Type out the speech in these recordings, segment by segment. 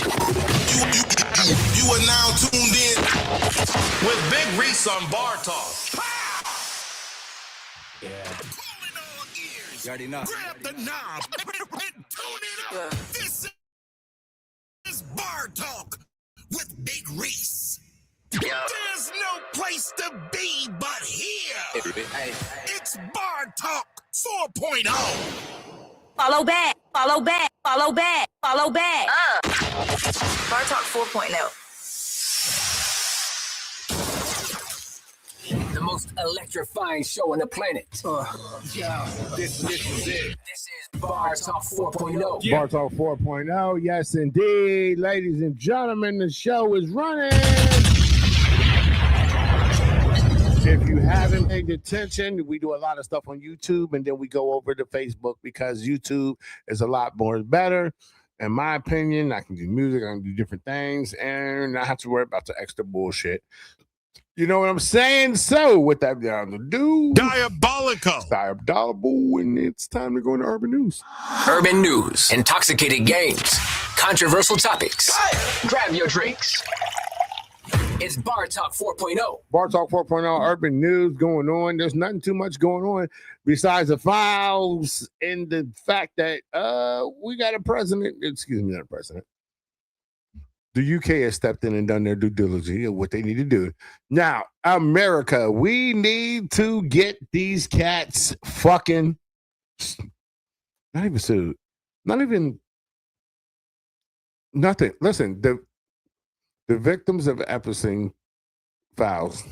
You are now tuned in with Big Reese on Bar Talk. Yeah. You already know. Grab the knob and tune it up. This is Bar Talk with Big Reese. There's no place to be but here. It's Bar Talk 4.0. Follow back. Bar Talk 4.0. The most electrifying show on the planet. This is it. This is Bar Talk 4.0. Yeah. Bar Talk 4.0. Yes, indeed. Ladies and gentlemen, the show is running. If you haven't paid attention, we do a lot of stuff on YouTube, and then we go over to Facebook because YouTube is a lot more better. In my opinion, I can do music, I can do different things, and not have to worry about the extra bullshit. You know what I'm saying? So, with that down to do, Diabolical, and it's time to go into urban news. Urban news, intoxicated games, controversial topics. Grab your drinks. It's Bar Talk 4.0. Bar Talk 4.0, urban news going on. There's nothing too much going on besides the files and the fact that we got a president. Excuse me, not a president. The UK has stepped in and done their due diligence of what they need to do. Now, America, we need to get these cats fucking not even sued. Not even nothing. Listen, the victims of Epstein files,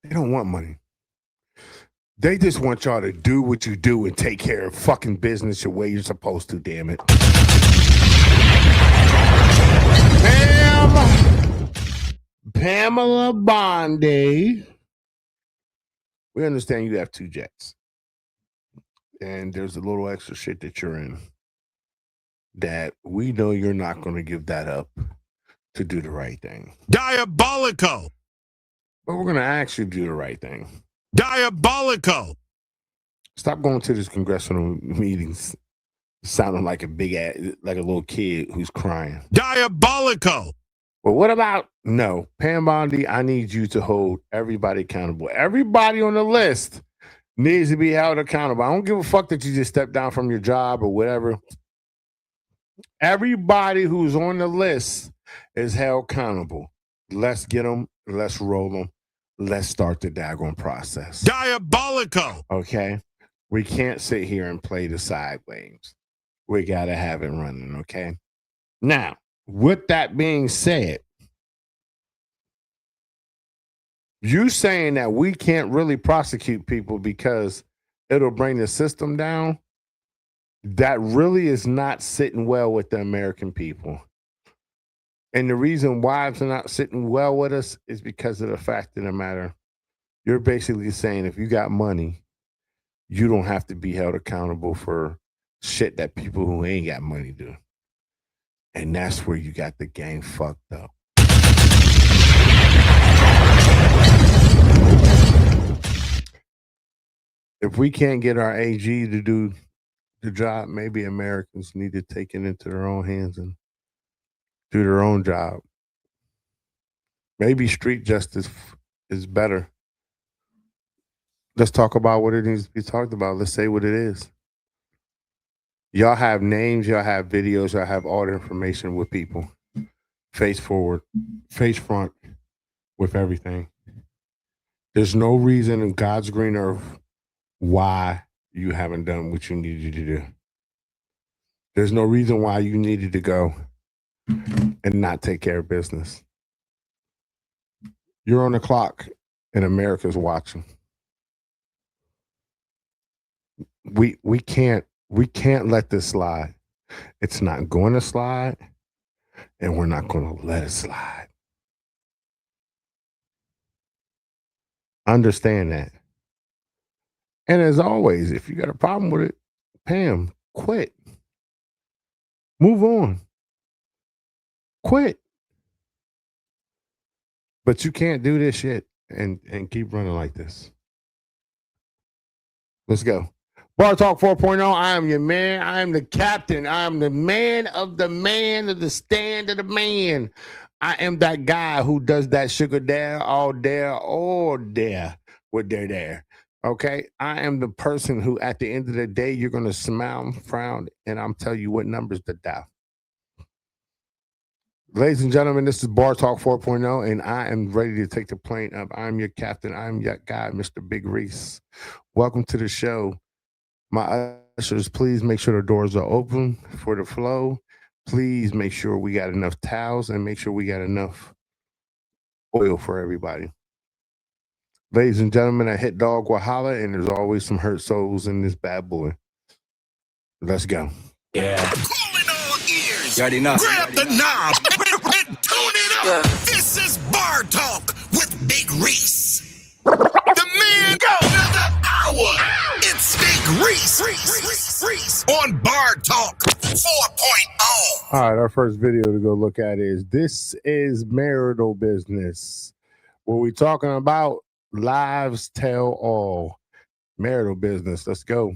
they don't want money. They just want y'all to do what you do and take care of fucking business the way you're supposed to, damn it. Pamela Bondi. We understand you have 2 jets. And there's a little extra shit that you're in that we know you're not going to give that up to do the right thing. Diabolical. But we're going to ask you to do the right thing. Diabolical. Stop going to these congressional meetings sounding like a big ass, like a little kid who's crying. Diabolical. But what about, no, Pam Bondi, I need you to hold everybody accountable. Everybody on the list needs to be held accountable. I don't give a fuck that you just stepped down from your job or whatever. Everybody who's on the list is held accountable. Let's get them. Let's roll them. Let's start the daggone process. Diabolical. Okay? We can't sit here and play the sideways. We got to have it running, okay? Now, with that being said, you saying that we can't really prosecute people because it'll bring the system down, that really is not sitting well with the American people. And the reason why it's not sitting well with us is because of the fact of the matter. You're basically saying if you got money, you don't have to be held accountable for shit that people who ain't got money do. And that's where you got the game fucked up. If we can't get our AG to do the job, maybe Americans need to take it into their own hands and do their own job. Maybe street justice is better. Let's talk about what it needs to be talked about. Let's say what it is. Y'all have names, y'all have videos, y'all have all the information with people. Face forward, face front with everything. There's no reason in God's green earth why you haven't done what you needed to do. There's no reason why you needed to go and not take care of business. You're on the clock and America's watching. We can't let this slide. It's not going to slide, and we're not going to let it slide. Understand that. And as always, if you got a problem with it, Pam, quit. Move on. Quit. But you can't do this shit and keep running like this. Let's go. Bar Talk 4.0. I am your man. I am the captain. I am the man of the stand of the man. I am that guy who does that sugar dare, all dare, or dare with their dare. Okay? I am the person who, at the end of the day, you're going to smile, frown, and I'm telling you what numbers to dial. Ladies and gentlemen, this is Bar Talk 4.0, and I am ready to take the plane up. I'm your captain. I'm your guy, Mr. Big Reese. Welcome to the show. My ushers, please make sure the doors are open for the flow. Please make sure we got enough towels and make sure we got enough oil for everybody. Ladies and gentlemen, a hit dog will holler, and there's always some hurt souls in this bad boy. Let's go. Yeah. Calling all ears. You already know. Grab the knob and tune it up. Yeah. This is Bar Talk with Big Reese. The man go another hour. It's Big Reese on Bar Talk 4.0. All right, our first video to go look at is This is Marital Business. What we talking about? Lives tell all. Marital business. Let's go.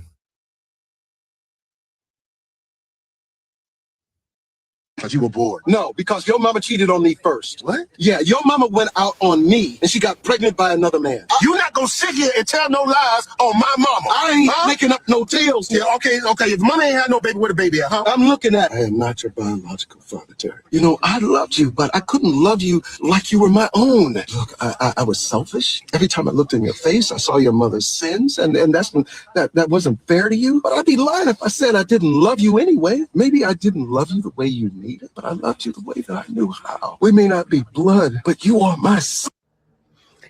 Because you were bored. No, because your mama cheated on me first. What? Yeah, your mama went out on me and she got pregnant by another man. You're not gonna sit here and tell no lies on my mama. I ain't making up no tales. Yeah, okay. If mama ain't had no baby, where the baby at, huh? I'm looking at. I am not your biological father, Terry. You know, I loved you, but I couldn't love you like you were my own. Look, I was selfish. Every time I looked in your face, I saw your mother's sins, and that's when that wasn't fair to you. But I'd be lying if I said I didn't love you anyway. Maybe I didn't love you the way you needed, but I loved you the way that I knew how. We may not be blood, but you are my son.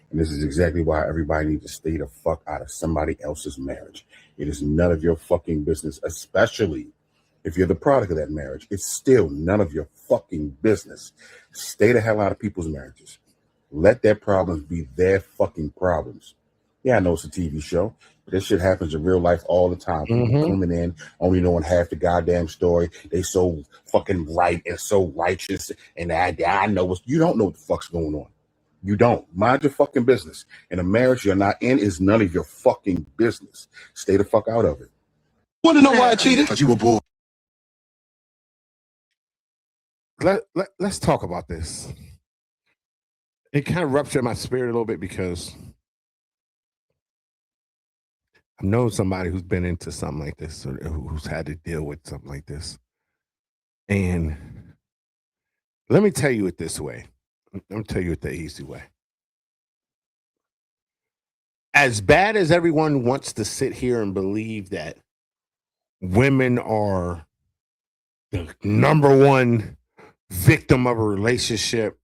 And this is exactly why everybody needs to stay the fuck out of somebody else's marriage. It is none of your fucking business, especially if you're the product of that marriage. It's still none of your fucking business. Stay the hell out of people's marriages. Let their problems be their fucking problems. Yeah, I know it's a TV show, but this shit happens in real life all the time. People coming in, only knowing half the goddamn story. They so fucking right and so righteous, and I know what you don't know what the fuck's going on. You don't. Mind your fucking business. And a marriage you're not in is none of your fucking business. Stay the fuck out of it. Want to know why I cheated? Because you were bored. Let's talk about this. It kind of ruptured my spirit a little bit because I've known somebody who's been into something like this or who's had to deal with something like this. And let me tell you it this way. Let me tell you it the easy way. As bad as everyone wants to sit here and believe that women are the number one victim of a relationship,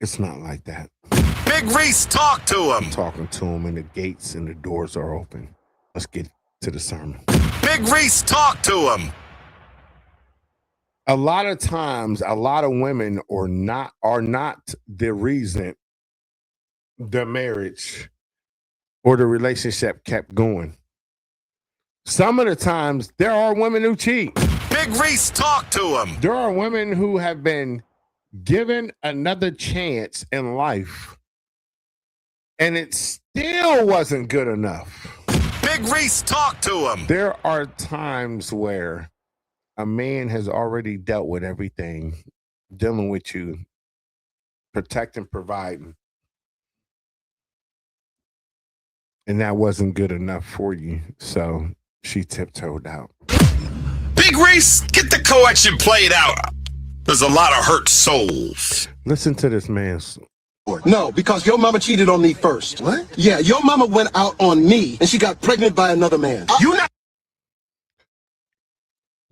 it's not like that. Big Reese, talk to him. I'm talking to him, and the gates and the doors are open. Let's get to the sermon. Big Reese, talk to him. A lot of times, a lot of women are not the reason the marriage or the relationship kept going. Some of the times, there are women who cheat. Big Reese, talk to him. There are women who have been given another chance in life, and it still wasn't good enough. Big Reese, talk to him. There are times where a man has already dealt with everything, dealing with you, protecting, providing, and that wasn't good enough for you. So she tiptoed out. Big Reese, get the collection played out. There's a lot of hurt souls. Listen to this man's. No, because your mama cheated on me first. What? Yeah, your mama went out on me and she got pregnant by another man. You not.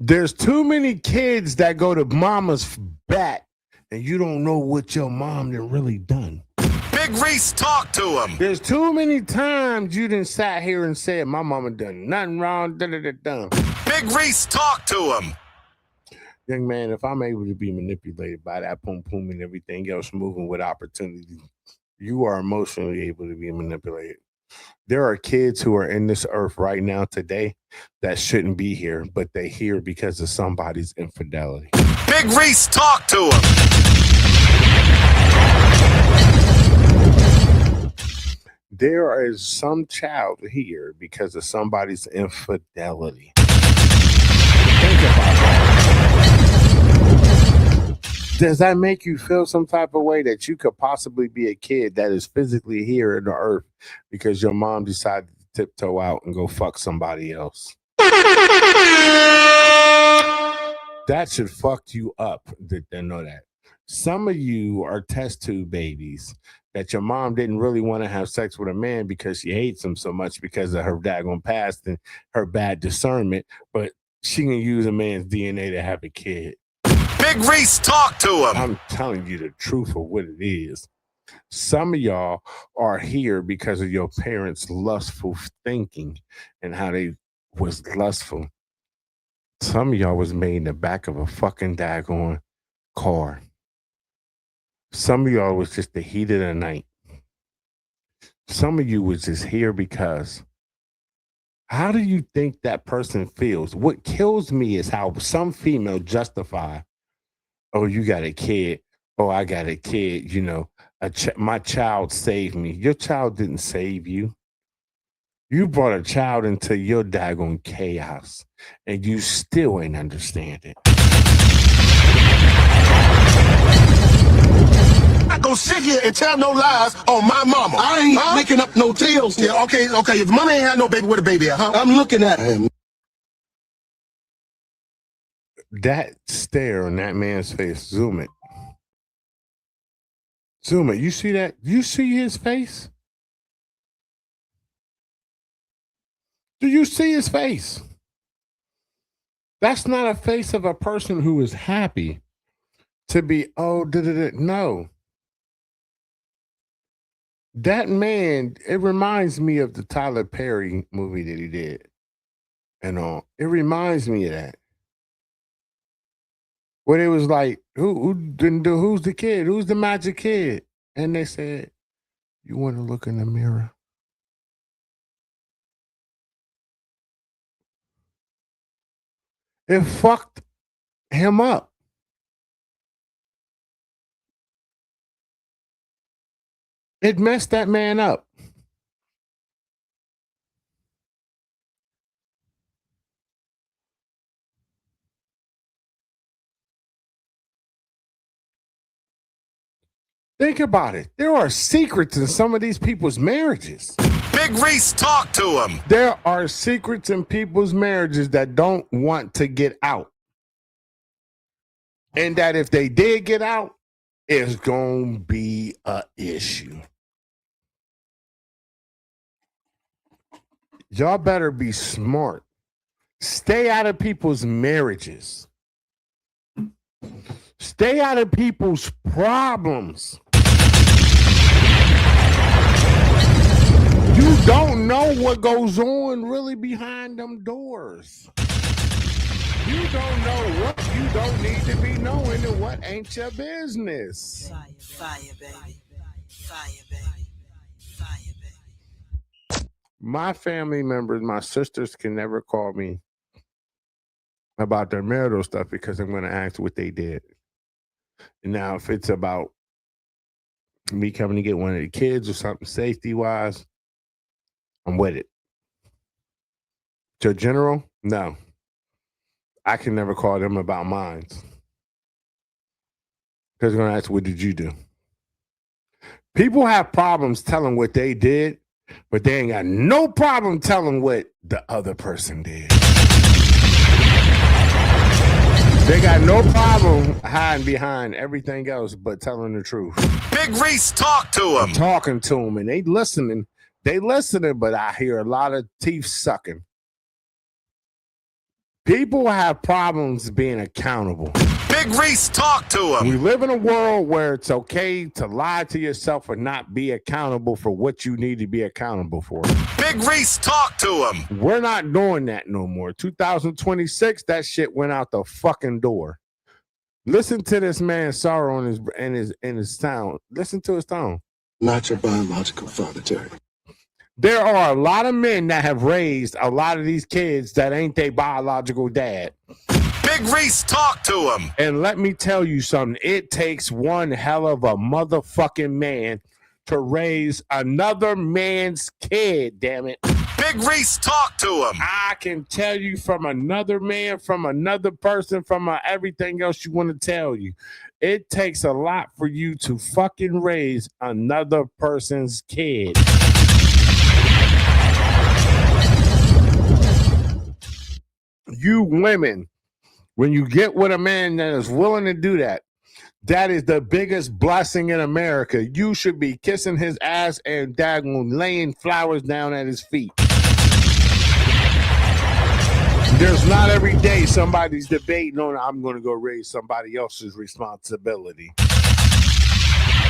There's too many kids that go to mama's back and you don't know what your mom done really done. Big Reese, talk to him. There's too many times you done sat here and said, my mama done nothing wrong, da-da-da-da. Big Reese, talk to him. Young man, if I'm able to be manipulated by that pum pum and everything else moving with opportunity, you are emotionally able to be manipulated. There are kids who are in this earth right now today that shouldn't be here, but they're here because of somebody's infidelity. Big Reese, talk to him. There is some child here because of somebody's infidelity. Think about that. Does that make you feel some type of way that you could possibly be a kid that is physically here in the earth because your mom decided to tiptoe out and go fuck somebody else? That should fuck you up to know that. Some of you are test tube babies that your mom didn't really want to have sex with a man because she hates him so much because of her daggone past and her bad discernment, but she can use a man's DNA to have a kid. Big Reese, talk to him. I'm telling you the truth of what it is. Some of y'all are here because of your parents' lustful thinking and how they was lustful. Some of y'all was made in the back of a fucking daggone car. Some of y'all was just the heat of the night. Some of you was just here because. How do you think that person feels? What kills me is how some female justify, oh, you got a kid. Oh, I got a kid. You know, my child saved me. Your child didn't save you. You brought a child into your daggone chaos, and you still ain't understand it. I'm not gonna sit here and tell no lies on my mama. I ain't making up no tales. Yeah, okay. If mama ain't had no baby, where the baby at, huh? I'm looking at him. That stare on that man's face, zoom it. Zoom it. You see that? You see his face? Do you see his face? That's not a face of a person who is happy to be, no. That man, it reminds me of the Tyler Perry movie that he did. And all. It reminds me of that. Where it was like, who's the kid? Who's the magic kid? And they said, you want to look in the mirror? It fucked him up. It messed that man up. Think about it. There are secrets in some of these people's marriages. Big Reese, talk to him. There are secrets in people's marriages that don't want to get out. And that if they did get out, it's going to be an issue. Y'all better be smart. Stay out of people's marriages. Stay out of people's problems. You don't know what goes on really behind them doors. You don't know what you don't need to be knowing and what ain't your business. Fire, baby. Fire, baby. Fire, baby. My family members, my sisters can never call me about their marital stuff because I'm going to ask what they did. Now, if it's about me coming to get one of the kids or something safety-wise, I'm with it. To general, no. I can never call them about mine. Because they're going to ask, what did you do? People have problems telling what they did, but they ain't got no problem telling what the other person did. They got no problem hiding behind everything else but telling the truth. Big Reese, talk to him. I'm talking to them, and they listening. But I hear a lot of teeth sucking. People have problems being accountable. Big Reese, talk to him. We live in a world where it's okay to lie to yourself and not be accountable for what you need to be accountable for. Big Reese, talk to him. We're not doing that no more. 2026, that shit went out the fucking door. Listen to this man's sorrow in his sound. Listen to his tone. Not your biological father, Terry. There are a lot of men that have raised a lot of these kids that ain't their biological dad. Big Reese, talk to him. And let me tell you something. It takes one hell of a motherfucking man to raise another man's kid, damn it. Big Reese, talk to him. I can tell you from another man, from another person, from everything else you want to tell you. It takes a lot for you to fucking raise another person's kid. You women, when you get with a man that is willing to do that, that is the biggest blessing in America. You should be kissing his ass and daggone laying flowers down at his feet. There's not every day somebody's debating on, I'm going to go raise somebody else's responsibility.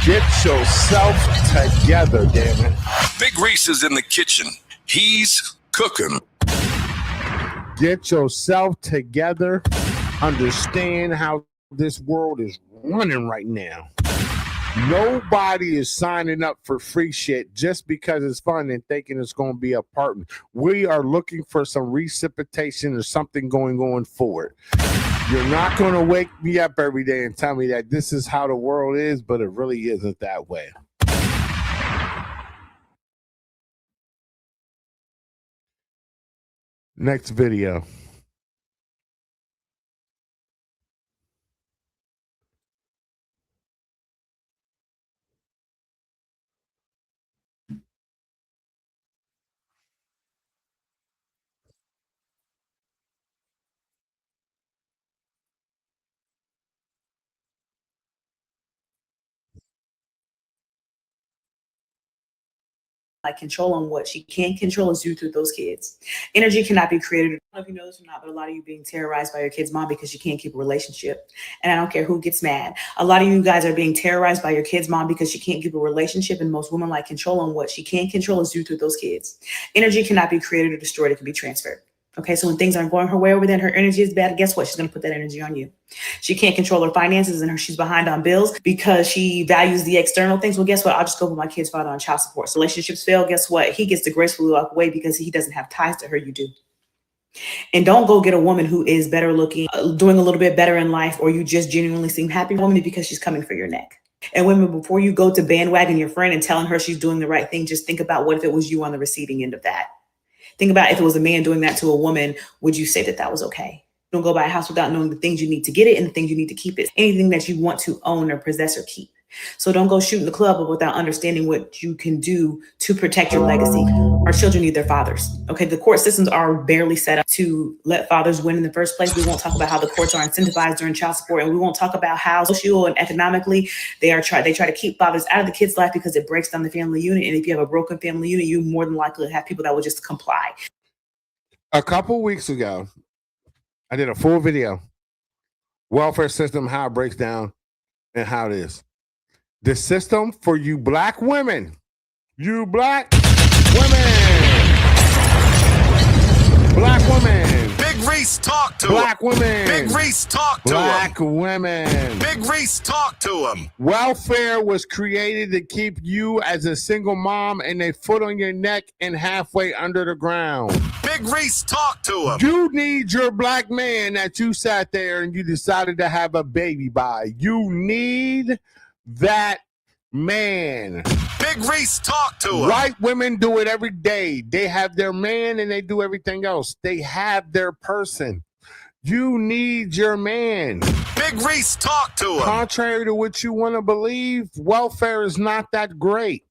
Get yourself together, damn it. Big Reese is in the kitchen. He's cooking. Get yourself together. Understand how this world is running right now. Nobody is signing up for free shit just because it's fun and thinking it's going to be a partner. We are looking for some reciprocation or something going forward. You're not going to wake me up every day and tell me that this is how the world is, but it really isn't that way. Next video. like control on what she can control is due through those kids. Energy cannot be created. I don't know if you know this or not, but a lot of you being terrorized by your kid's mom because you can't keep a relationship. And I don't care who gets mad. A lot of you guys are being terrorized by your kid's mom because she can't keep a relationship. And most women like control on what she can control is due through those kids. Energy cannot be created or destroyed. It can be transferred. Okay, so when things aren't going her way over there and her energy is bad, guess what? She's going to put that energy on you. She can't control her finances and she's behind on bills because she values the external things. Well, guess what? I'll just go with my kid's father on child support. So relationships fail. Guess what? He gets to gracefully walk away because he doesn't have ties to her. You do. And don't go get a woman who is better looking, doing a little bit better in life, or you just genuinely seem happy woman because she's coming for your neck. And women, before you go to bandwagon your friend and telling her she's doing the right thing, just think about what if it was you on the receiving end of that. Think about if it was a man doing that to a woman, would you say that that was okay? Don't go buy a house without knowing the things you need to get it and the things you need to keep it. Anything that you want to own or possess or keep. So don't go shooting the club without understanding what you can do to protect your legacy. Our children need their fathers. Okay, the court systems are barely set up to let fathers win in the first place. We won't talk about how the courts are incentivized during child support, and we won't talk about how social and economically they try to keep fathers out of the kid's life because it breaks down the family unit. And if you have a broken family unit, you more than likely have people that will just comply. A couple weeks ago, I did a full video. Welfare system, how it breaks down and how it is. The system for you black women. You black women. Black women. Big Reese, talk to Black him. women. Big Reese, talk to Black him. women. Big Reese, talk to him. Welfare was created to keep you as a single mom and a foot on your neck and halfway under the ground. Big Reese, talk to him. You need your black man that you sat there and you decided to have a baby by. You need that man. Big Reese, talk to him. White women do it every day. They have their man and they do everything else. They have their person. You need your man. Big Reese, talk to him. Contrary to what you want to believe, welfare is not that great.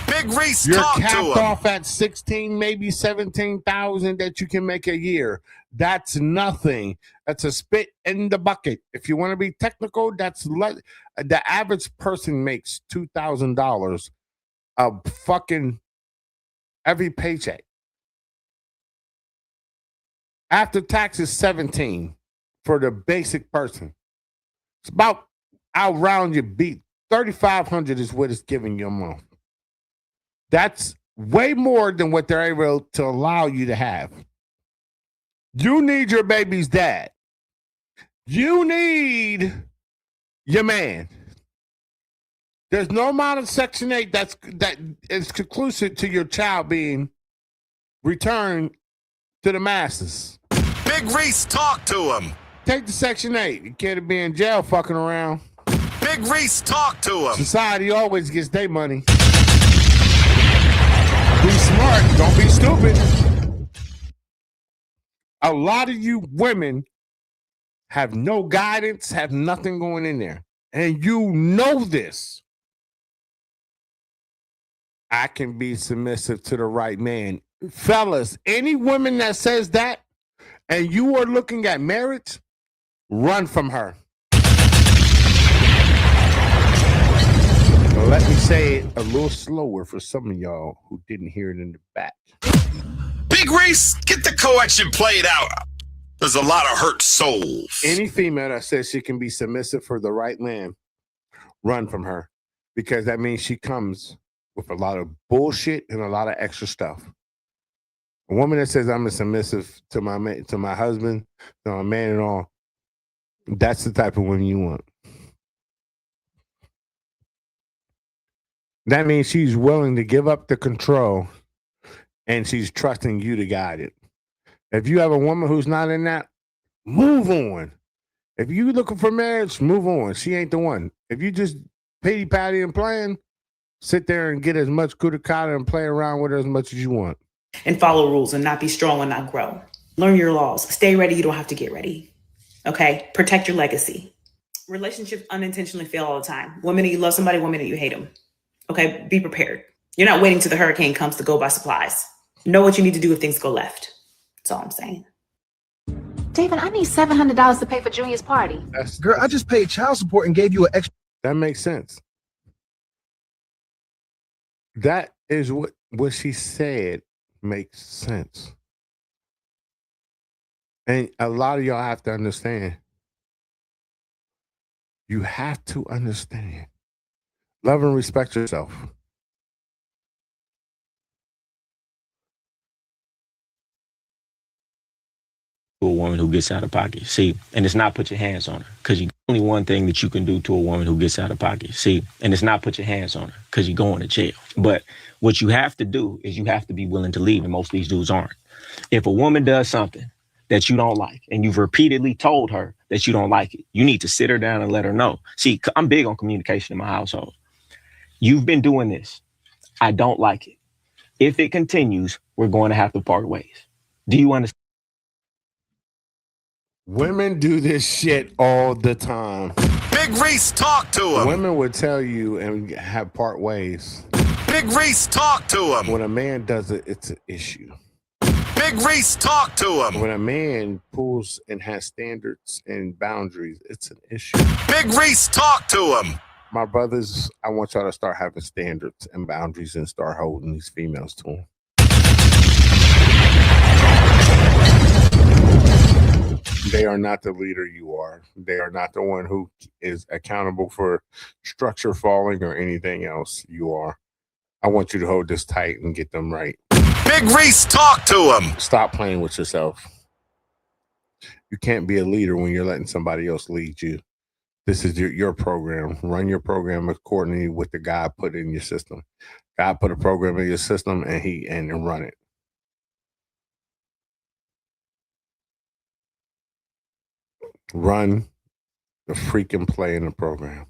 Big Reese, You're talk to capped him. off at 16, maybe 17,000 that you can make a year. That's nothing. That's a spit in the bucket. If you want to be technical, that's the average person makes $2,000 a fucking every paycheck. After taxes, 17 for the basic person. It's about, I'll round your beat. 3,500 is what it's giving you a month. That's way more than what they're able to allow you to have. You need your baby's dad. You need your man. There's no amount of Section 8 that is conclusive to your child being returned to the masses. Big Reese, talk to him. Take the Section 8. You can't be in jail fucking around. Big Reese, talk to him. Society always gets their money. Be smart. Don't be stupid. A lot of you women have no guidance, have nothing going in there. And you know this. I can be submissive to the right man. Fellas, any woman that says that and you are looking at marriage, run from her. Let me say it a little slower for some of y'all who didn't hear it in the back. Big Reese, get the co-action played out. There's a lot of hurt souls. Any female that says she can be submissive for the right man, run from her, because that means she comes with a lot of bullshit and a lot of extra stuff. A woman that says I'm a submissive to my husband, to my man and all, that's the type of woman you want. That means she's willing to give up the control and she's trusting you to guide it. If you have a woman who's not in that, move on. If you looking for marriage, move on. She ain't the one. If you just pity patty and playing, sit there and get as much kudakata and play around with her as much as you want. And follow rules and not be strong and not grow. Learn your laws. Stay ready. You don't have to get ready. Okay? Protect your legacy. Relationships unintentionally fail all the time. Women that you love somebody, women that you hate them. Okay? Be prepared. You're not waiting till the hurricane comes to go buy supplies. Know what you need to do if things go left. That's all I'm saying. David, I need $700 to pay for Junior's party. Girl, I just paid child support and gave you an extra. That makes sense. That is what she said makes sense. And a lot of y'all have to understand. You have to understand. Love and respect yourself. A woman who gets out of pocket. See, and it's not put your hands on her, because you only one thing that you can do to a woman who gets out of pocket. See, and it's not put your hands on her, because you're going to jail. But what you have to do is you have to be willing to leave, and most of these dudes aren't. If a woman does something that you don't like, and you've repeatedly told her that you don't like it, you need to sit her down and let her know. See, I'm big on communication in my household. You've been doing this. I don't like it. If it continues, we're going to have to part ways. Do you understand? Women do this shit all the time. Big Reese, talk to him. Women would tell you and have part ways. Big Reese, talk to him. When a man does it, it's an issue. Big Reese, talk to him. When a man pulls and has standards and boundaries, it's an issue. Big Reese, talk to him. My brothers, I want y'all to start having standards and boundaries and start holding these females to them. They are not the leader you are. They are not the one who is accountable for structure falling or anything else. You are. I want you to hold this tight and get them right. Big Reese, talk to him. Stop playing with yourself. You can't be a leader when you're letting somebody else lead you. This is your program. Run your program accordingly with the God put in your system. God put a program in your system and run it. Run the freaking play in the program.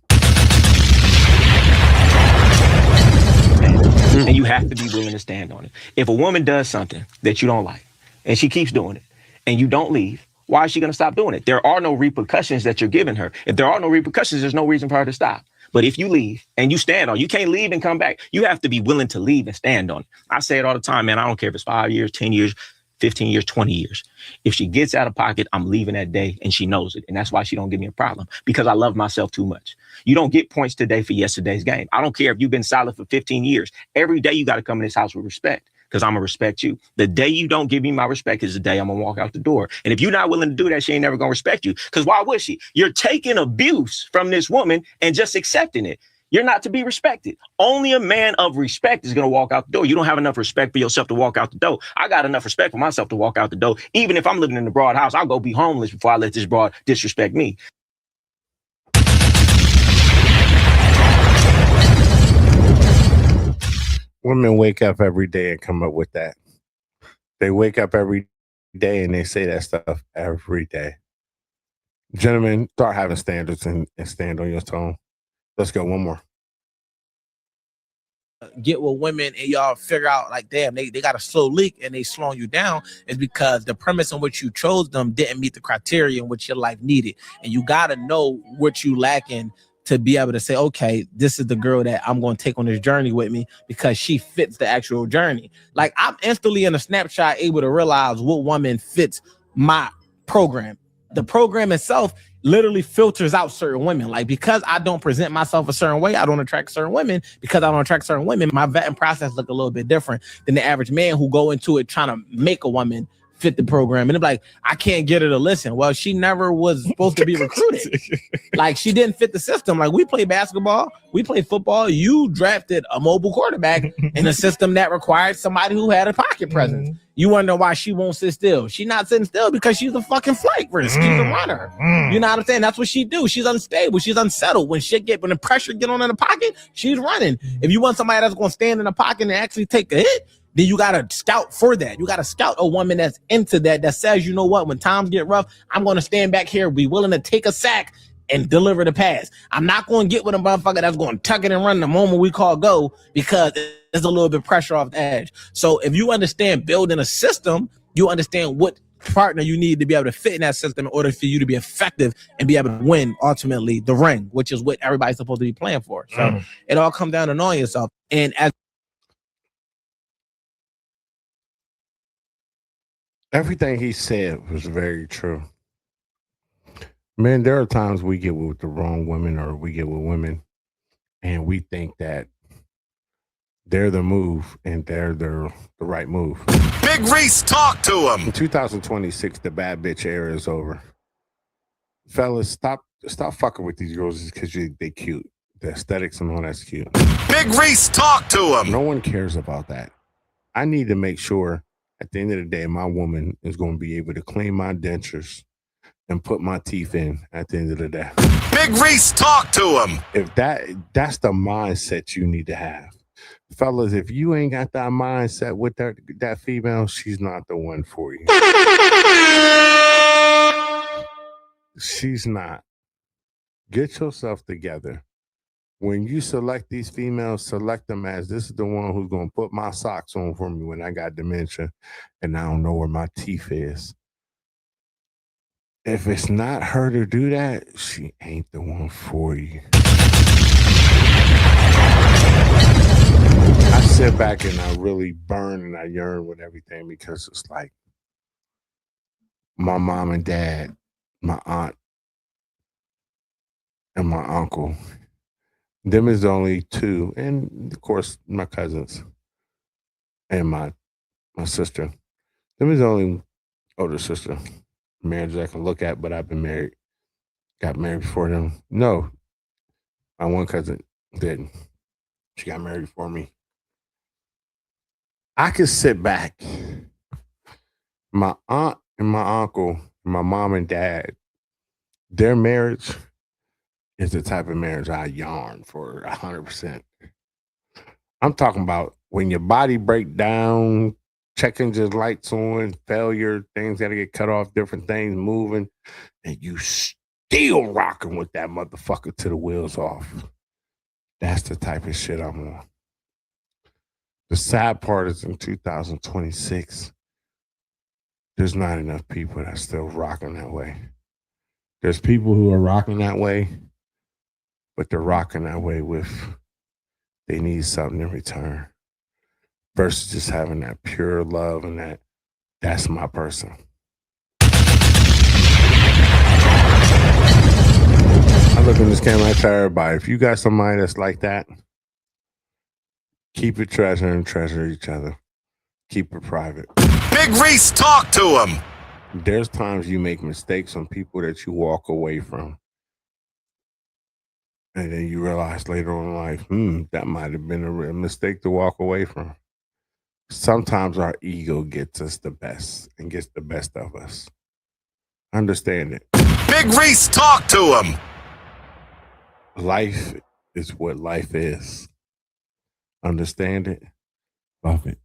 And you have to be willing to stand on it. If a woman does something that you don't like and she keeps doing it and you don't leave, why is she going to stop doing it? There are no repercussions that you're giving her. If there are no repercussions, there's no reason for her to stop. But if you leave and you stand on it, you can't leave and come back. You have to be willing to leave and stand on it. I say it all the time, man. I don't care if it's 5 years, 10 years, 15 years, 20 years. If she gets out of pocket, I'm leaving that day, and she knows it. And that's why she don't give me a problem, because I love myself too much. You don't get points today for yesterday's game. I don't care if you've been solid for 15 years. Every day you got to come in this house with respect, because I'm going to respect you. The day you don't give me my respect is the day I'm going to walk out the door. And if you're not willing to do that, she ain't never going to respect you, because why would she? You're taking abuse from this woman and just accepting it. You're not to be respected. Only a man of respect is going to walk out the door. You don't have enough respect for yourself to walk out the door. I got enough respect for myself to walk out the door. Even if I'm living in the broad house, I'll go be homeless before I let this broad disrespect me. Women wake up every day and come up with that. They wake up every day and they say that stuff every day. Gentlemen, start having standards and stand on your tone. Let's go. One more. get with women and y'all figure out like, damn, they got a slow leak and they slowing you down, is because the premise in which you chose them didn't meet the criteria in which your life needed. And you got to know what you lacking to be able to say, okay, this is the girl that I'm going to take on this journey with me because she fits the actual journey. Like, I'm instantly in a snapshot able to realize what woman fits my program. The program itself literally filters out certain women. Like, because I don't present myself a certain way, I don't attract certain women. Because I don't attract certain women, my vetting process look a little bit different than the average man who go into it trying to make a woman fit the program. And they're like, I can't get her to listen. Well, she never was supposed to be recruited. Like, she didn't fit the system. Like, we play basketball, we play football. You drafted a mobile quarterback in a system that required somebody who had a pocket presence. You wonder why she won't sit still. She's not sitting still because she's a fucking flight risk. She's a runner. You know what I'm saying? That's what she do. She's unstable. She's unsettled. When the pressure get on in the pocket, she's running. If you want somebody that's going to stand in the pocket and actually take a hit, then you got to scout for that. You got to scout a woman that's into that says, you know what, when times get rough, I'm going to stand back here, be willing to take a sack and deliver the pass. I'm not going to get with a motherfucker that's going to tuck it and run the moment we call go because there's a little bit of pressure off the edge. So if you understand building a system, you understand what partner you need to be able to fit in that system in order for you to be effective and be able to win ultimately the ring, which is what everybody's supposed to be playing for. So it all comes down to knowing yourself. And as everything he said was very true. Man, there are times we get with the wrong women or we get with women and we think that they're the move and they're the right move. Big Reese, talk to him. In 2026, the bad bitch era is over. Fellas, stop fucking with these girls just because they cute. The aesthetics and all that's cute. Big Reese, talk to him. No one cares about that. I need to make sure at the end of the day, my woman is going to be able to clean my dentures and put my teeth in at the end of the day. Big Reese, talk to him. If that's the mindset you need to have. Fellas, if you ain't got that mindset with that female, she's not the one for you. She's not. Get yourself together. When you select these females, select them as this is the one who's going to put my socks on for me when I got dementia and I don't know where my teeth is. If it's not her to do that, she ain't the one for you. I sit back and I really burn and I yearn with everything because it's like my mom and dad, my aunt, and my uncle. Them is the only two, and of course my cousins and my sister. Them is the only older sister marriages I can look at, but I've been married. Got married before them. No, my one cousin didn't. She got married before me. I could sit back. My aunt and my uncle, my mom and dad, their marriage is the type of marriage I yarn for 100%. I'm talking about when your body break down, check engine lights on, failure, things got to get cut off, different things moving, and you still rocking with that motherfucker till the wheels off. That's the type of shit I'm on. The sad part is in 2026, there's not enough people that's still rocking that way. There's people who are rocking that way, but they're rocking that way with they need something in return versus just having that pure love and that's my person. I look in this camera, I tell everybody, if you got somebody that's like that, keep it treasure and treasure each other. Keep it private. Big Reese, talk to him. There's times you make mistakes on people that you walk away from. And then you realize later on in life, that might have been a mistake to walk away from. Sometimes our ego gets us the best and gets the best of us. Understand it. Big Reese, talk to him. Life is what life is. Understand it. Love it.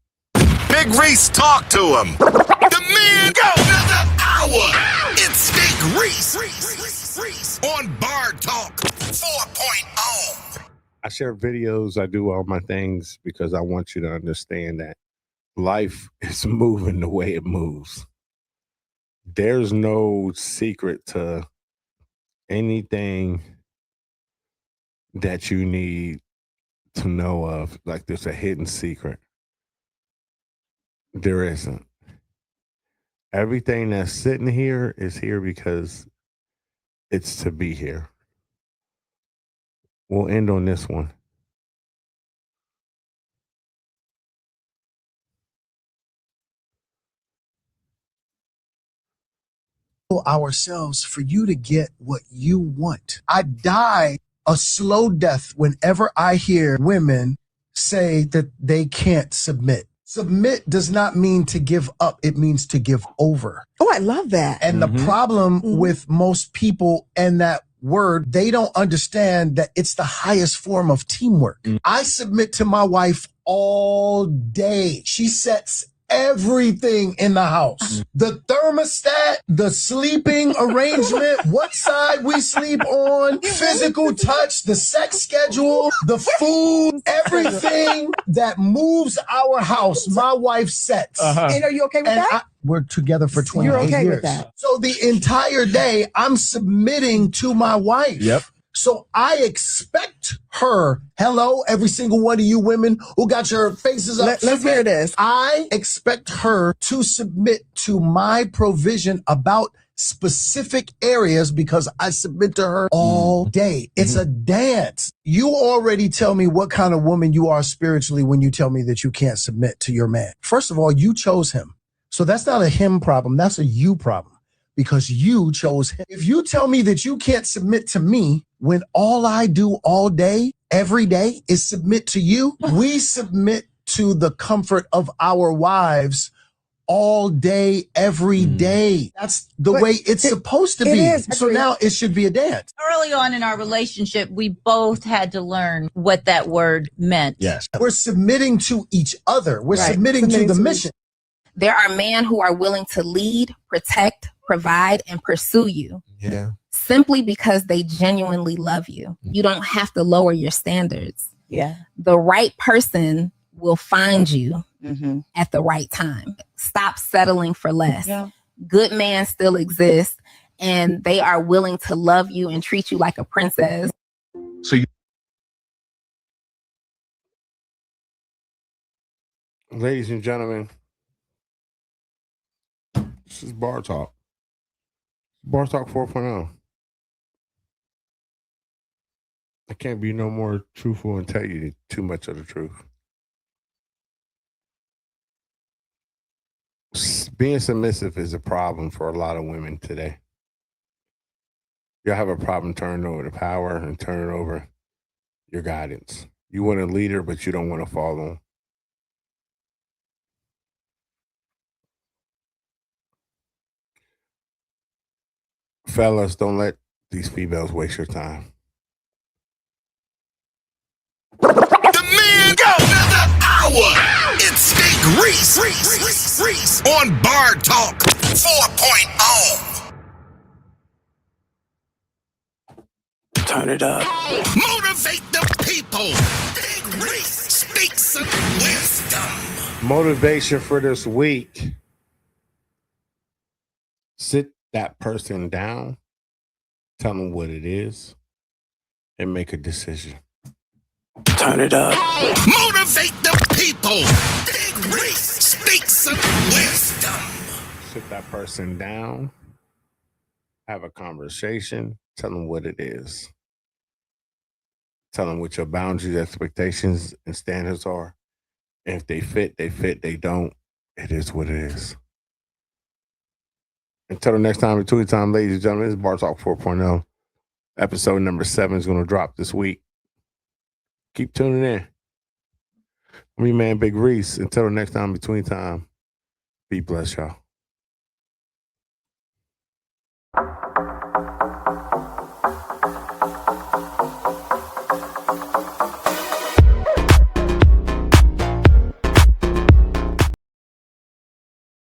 Big Reese, talk to him. The man go another hour. It's Big Reese on Bar Talk 4.0. I share videos. I do all my things because I want you to understand that life is moving the way it moves. There's no secret to anything that you need to know of. Like there's a hidden secret. There isn't. Everything that's sitting here is here because it's to be here. We'll end on this one. Ourselves for you to get what you want. I die a slow death whenever I hear women say that they can't submit. Submit does not mean to give up. It means to give over. Oh, I love that. And the problem with most people and that word, they don't understand that it's the highest form of teamwork. I submit to my wife all day. She sets everything in the house. The thermostat, the sleeping arrangement, what side we sleep on, physical touch, the sex schedule, the food, everything that moves our house, my wife sets. And are you okay with that? We're together for 28 You're okay years. with that? So the entire day, I'm submitting to my wife. Yep. So I expect her, hello, every single one of you women who got your faces up. Let's hear this. I expect her to submit to my provision about specific areas because I submit to her all day. It's a dance. You already tell me what kind of woman you are spiritually when you tell me that you can't submit to your man. First of all, you chose him. So that's not a him problem. That's a you problem because you chose him. If you tell me that you can't submit to me when all I do all day, every day is submit to you, we submit to the comfort of our wives all day, every day. That's the way it's supposed to be. is. So now it should be a dance. Early on in our relationship, we both had to learn what that word meant. Yes. We're submitting to each other. We're submitting to the mission. There are men who are willing to lead, protect, provide, and pursue you. Yeah. Simply because they genuinely love you. You don't have to lower your standards. Yeah. The right person will find you at the right time. Stop settling for less. Yeah. Good men still exist, and they are willing to love you and treat you like a princess. So you, ladies and gentlemen, this is Bar Talk. Bar Talk 4.0. I can't be no more truthful and tell you too much of the truth. Being submissive is a problem for a lot of women today. You'll have a problem turning over the power and turning over your guidance. You want a leader, but you don't want to follow. Fellas, don't let these females waste your time. The man go another hour. It's Big Reese on Bar Talk 4.0. Turn it up. Motivate the people. Big Reese speaks some wisdom. Motivation for this week. Sit that person down, tell them what it is, and make a decision. Turn it up. Motivate the people. Big Reese speaks some wisdom. Sit that person down, have a conversation, tell them what it is. Tell them what your boundaries, expectations, and standards are. And if they fit, they fit. They don't, it is what it is. Until the next time, between time, ladies and gentlemen, this is Bar Talk 4.0. Episode number 7 is going to drop this week. Keep tuning in. I'm your man, Big Reese. Until the next time, between time, be blessed, y'all.